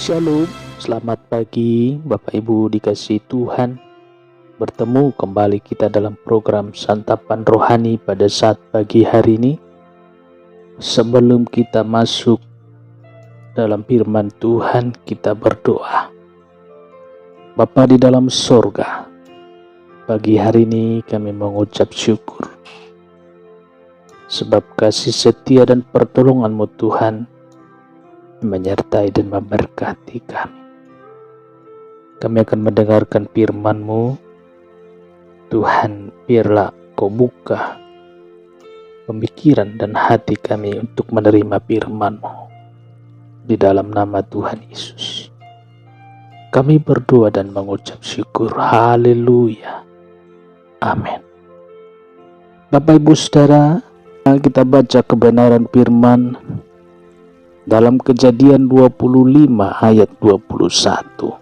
Shalom, selamat pagi Bapak Ibu dikasihi Tuhan. Bertemu kembali kita dalam program Santapan Rohani pada saat pagi hari ini. Sebelum kita masuk dalam firman Tuhan, kita berdoa. Bapa di dalam sorga, pagi hari ini kami mengucap syukur sebab kasih setia dan pertolongan-Mu Tuhan menyertai dan memberkati kami. Kami akan mendengarkan firman-Mu. Tuhan, biarlah Kau buka pemikiran dan hati kami untuk menerima firman-Mu. Di dalam nama Tuhan Yesus, kami berdoa dan mengucap syukur. Haleluya. Amin. Bapak Ibu Saudara, kita baca kebenaran firman dalam Kejadian 25 ayat 21.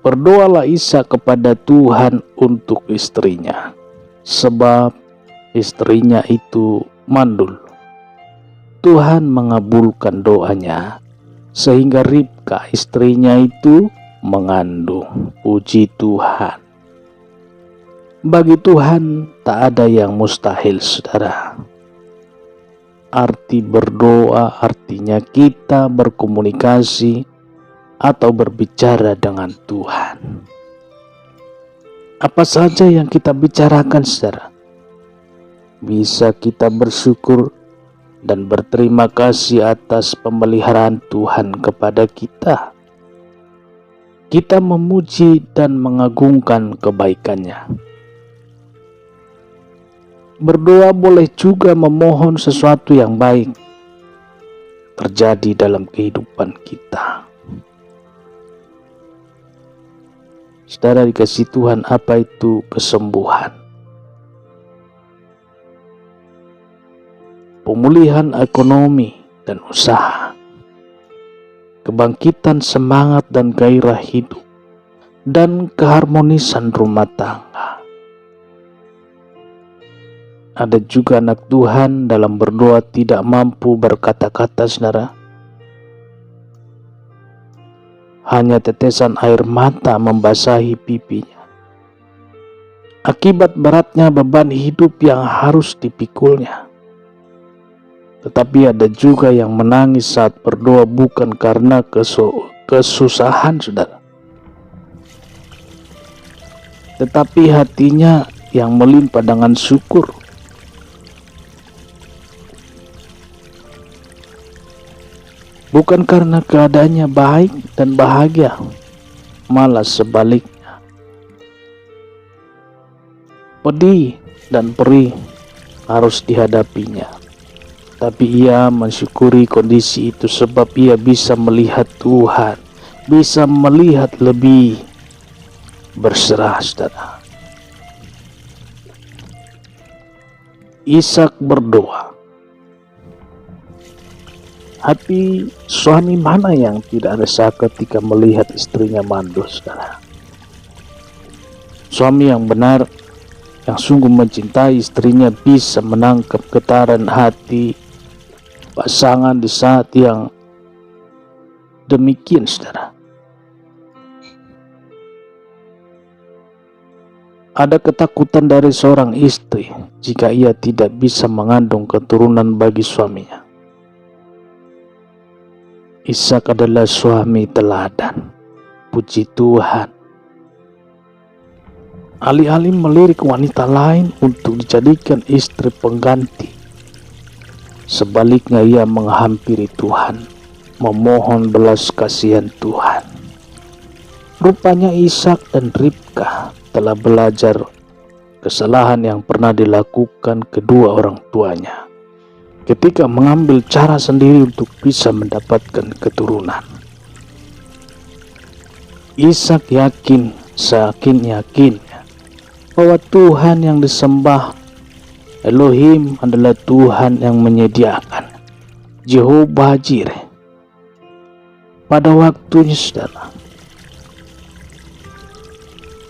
Berdoalah Ishak kepada Tuhan untuk istrinya, sebab istrinya itu mandul. Tuhan mengabulkan doanya, sehingga Ribka istrinya itu mengandung. Puji Tuhan. Bagi Tuhan tak ada yang mustahil, saudara. Arti berdoa artinya kita berkomunikasi atau berbicara dengan Tuhan. Apa saja yang kita bicarakan, saudara, bisa kita bersyukur dan berterima kasih atas pemeliharaan Tuhan kepada kita. Kita memuji dan mengagungkan kebaikan-Nya. Berdoa boleh juga memohon sesuatu yang baik terjadi dalam kehidupan kita. Saudara dikasihi Tuhan, apa itu kesembuhan? Pemulihan ekonomi dan usaha, kebangkitan semangat dan gairah hidup, dan keharmonisan rumah tangga. Ada juga anak Tuhan dalam berdoa tidak mampu berkata-kata, saudara. Hanya tetesan air mata membasahi pipinya. Akibat beratnya beban hidup yang harus dipikulnya. Tetapi ada juga yang menangis saat berdoa bukan karena kesusahan, saudara, tetapi hatinya yang melimpah dengan syukur. Bukan karena keadaannya baik dan bahagia, malah sebaliknya. Pedih dan perih harus dihadapinya. Tapi ia mensyukuri kondisi itu sebab ia bisa melihat Tuhan, bisa melihat lebih berserah, saudara. Ishak berdoa. Hati suami mana yang tidak resah ketika melihat istrinya mandul, saudara? Suami yang benar, yang sungguh mencintai istrinya, bisa menangkap getaran hati pasangan di saat yang demikian, saudara. Ada ketakutan dari seorang istri jika ia tidak bisa mengandung keturunan bagi suaminya. Ishak adalah suami teladan. Puji Tuhan. Alih-alih melirik wanita lain untuk dijadikan istri pengganti, sebaliknya ia menghampiri Tuhan, memohon belas kasihan Tuhan. Rupanya Ishak dan Ribka telah belajar kesalahan yang pernah dilakukan kedua orang tuanya ketika mengambil cara sendiri untuk bisa mendapatkan keturunan. Ishak yakin bahwa Tuhan yang disembah, Elohim, adalah Tuhan yang menyediakan, Jehovah Jireh. Pada waktunya, saudara,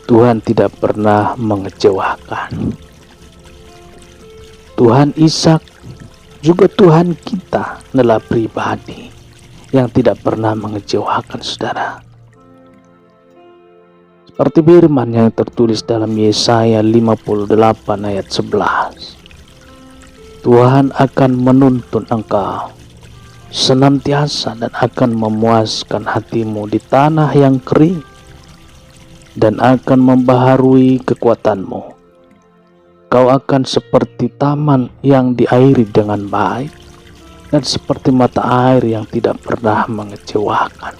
Tuhan tidak pernah mengecewakan. Tuhan Ishak juga Tuhan kita adalah pribadi yang tidak pernah mengecewakan, saudara. Seperti firman yang tertulis dalam Yesaya 58 ayat 11. Tuhan akan menuntun engkau senantiasa dan akan memuaskan hatimu di tanah yang kering dan akan membaharui kekuatanmu. Kau akan seperti taman yang diairi dengan baik dan seperti mata air yang tidak pernah mengecewakan.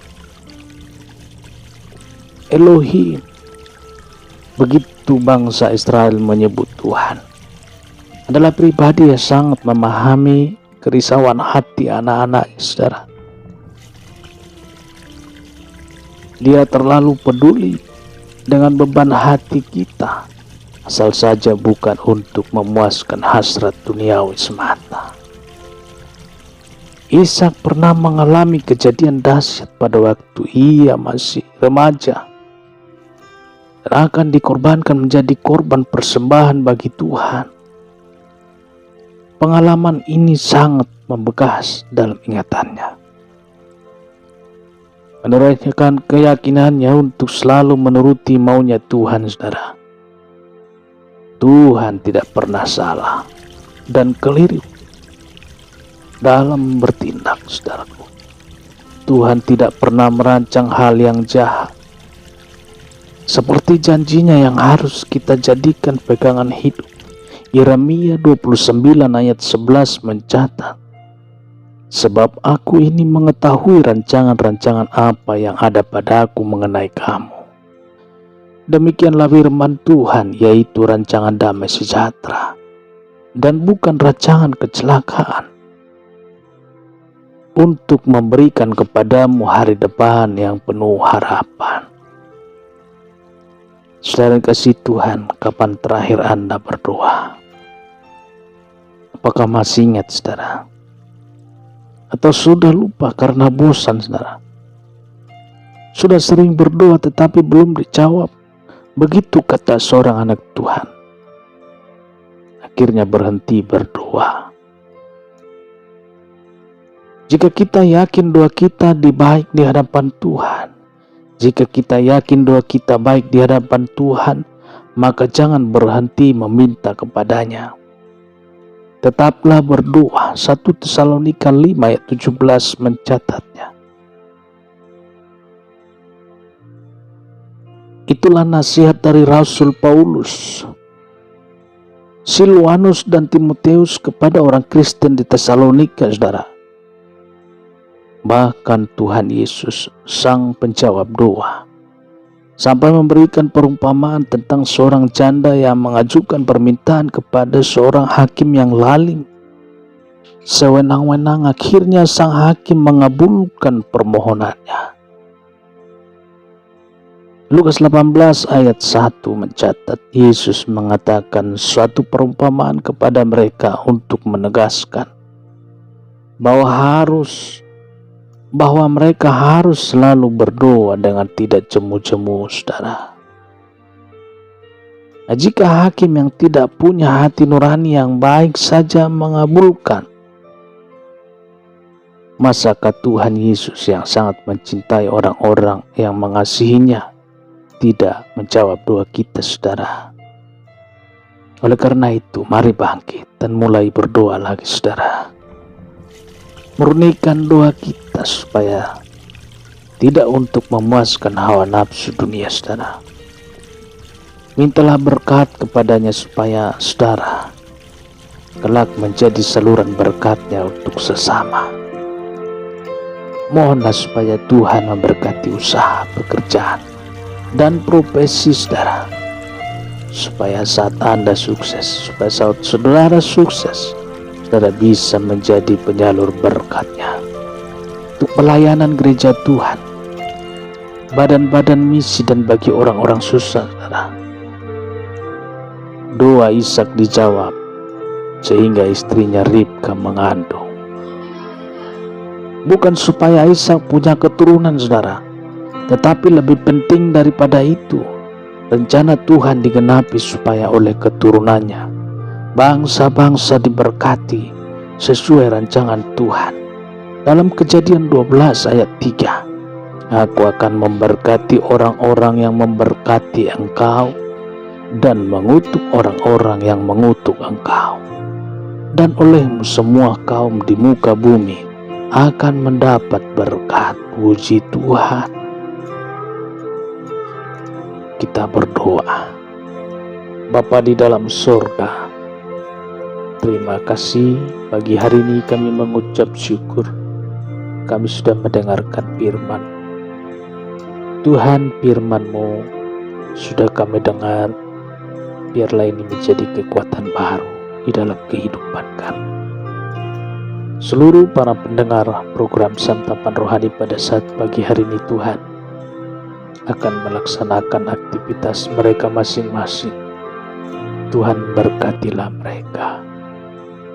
Elohim, begitu bangsa Israel menyebut Tuhan, adalah pribadi yang sangat memahami kerisauan hati anak-anak, saudara. Dia terlalu peduli dengan beban hati kita, asal saja bukan untuk memuaskan hasrat duniawi semata. Ishak pernah mengalami kejadian dahsyat pada waktu ia masih remaja dan akan dikorbankan menjadi korban persembahan bagi Tuhan. Pengalaman ini sangat membekas dalam ingatannya, menerangkan keyakinannya untuk selalu menuruti maunya Tuhan, saudara. Tuhan tidak pernah salah dan keliru dalam bertindak, saudaraku. Tuhan tidak pernah merancang hal yang jahat, seperti janjinya yang harus kita jadikan pegangan hidup. Yeremia 29 ayat 11 mencatat, sebab aku ini mengetahui rancangan-rancangan apa yang ada padaku mengenai kamu. Demikianlah firman Tuhan, yaitu rancangan damai sejahtera dan bukan rancangan kecelakaan, untuk memberikan kepadamu hari depan yang penuh harapan. Saudara kasih Tuhan, kapan terakhir Anda berdoa? Apakah masih ingat, saudara? Atau sudah lupa karena bosan, saudara? Sudah sering berdoa tetapi belum dijawab. Begitu kata seorang anak Tuhan. Akhirnya berhenti berdoa. Jika kita yakin doa kita baik di hadapan Tuhan, jika kita yakin doa kita baik di hadapan Tuhan, maka jangan berhenti meminta kepadanya. Tetaplah berdoa. 1 Tesalonika 5 ayat 17 mencatatnya. Itulah nasihat dari Rasul Paulus, Silwanus dan Timotius kepada orang Kristen di Tesalonika, saudara. Bahkan Tuhan Yesus, sang penjawab doa, sampai memberikan perumpamaan tentang seorang janda yang mengajukan permintaan kepada seorang hakim yang lalim. Sewenang-wenang akhirnya sang hakim mengabulkan permohonannya. Lukas 18 ayat 1 mencatat, Yesus mengatakan suatu perumpamaan kepada mereka untuk menegaskan bahwa mereka harus selalu berdoa dengan tidak jemu-jemu, saudara. Nah, jika hakim yang tidak punya hati nurani yang baik saja mengabulkan, masakah Tuhan Yesus yang sangat mencintai orang-orang yang mengasihinya tidak menjawab doa kita, saudara? Oleh karena itu, mari bangkit dan mulai berdoa lagi, saudara. Murnikan doa kita supaya tidak untuk memuaskan hawa nafsu dunia, saudara. Mintalah berkat kepadanya supaya saudara kelak menjadi saluran berkatnya untuk sesama. Mohonlah supaya Tuhan memberkati usaha, pekerjaan, dan profesi saudara, supaya saat Anda sukses, supaya saat saudara sukses, saudara bisa menjadi penyalur berkatnya untuk pelayanan gereja Tuhan, badan-badan misi, dan bagi orang-orang susah, saudara. Doa Ishak dijawab sehingga istrinya Ribka mengandung. Bukan supaya Ishak punya keturunan, saudara, tetapi lebih penting daripada itu, rencana Tuhan digenapi supaya oleh keturunannya bangsa-bangsa diberkati sesuai rancangan Tuhan. Dalam Kejadian 12 ayat 3, Aku akan memberkati orang-orang yang memberkati engkau dan mengutuk orang-orang yang mengutuk engkau. Dan olehmu semua kaum di muka bumi akan mendapat berkat. Puji Tuhan. Kita berdoa. Bapa di dalam surga, terima kasih pagi hari ini kami mengucap syukur. Kami sudah mendengarkan firman. Tuhan, firman-Mu sudah kami dengar, biarlah ini menjadi kekuatan baru di dalam kehidupan kami. Seluruh para pendengar program Santapan Rohani pada saat pagi hari ini, Tuhan, akan melaksanakan aktivitas mereka masing-masing. Tuhan, berkatilah mereka.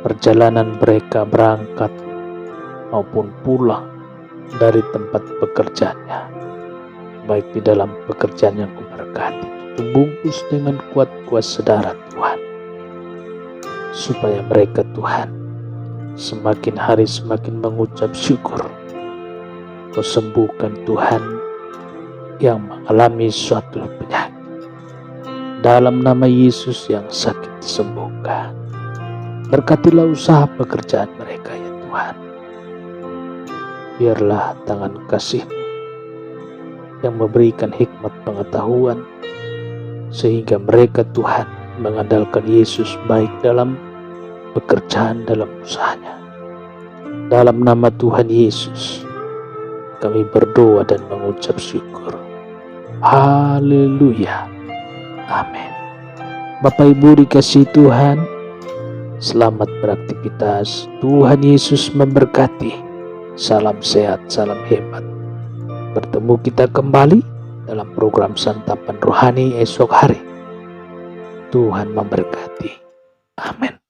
Perjalanan mereka berangkat maupun pulang dari tempat pekerjaannya, baik di dalam pekerjaan yang kuberkati, dibungkus dengan kuat kuasa darah Tuhan, supaya mereka, Tuhan, semakin hari semakin mengucap syukur. Kau sembuhkan, Tuhan, yang mengalami suatu penyakit. Dalam nama Yesus yang sakit disembuhkan. Berkatilah usaha pekerjaan mereka, ya Tuhan. Biarlah tangan kasih-Mu yang memberikan hikmat pengetahuan, sehingga mereka, Tuhan, mengandalkan Yesus baik dalam pekerjaan, dalam usahanya. Dalam nama Tuhan Yesus, kami berdoa dan mengucap syukur. Haleluya. Amin. Bapak Ibu dikasihi Tuhan, selamat beraktivitas. Tuhan Yesus memberkati. Salam sehat, salam hebat. Bertemu kita kembali dalam program Santapan Rohani esok hari. Tuhan memberkati. Amin.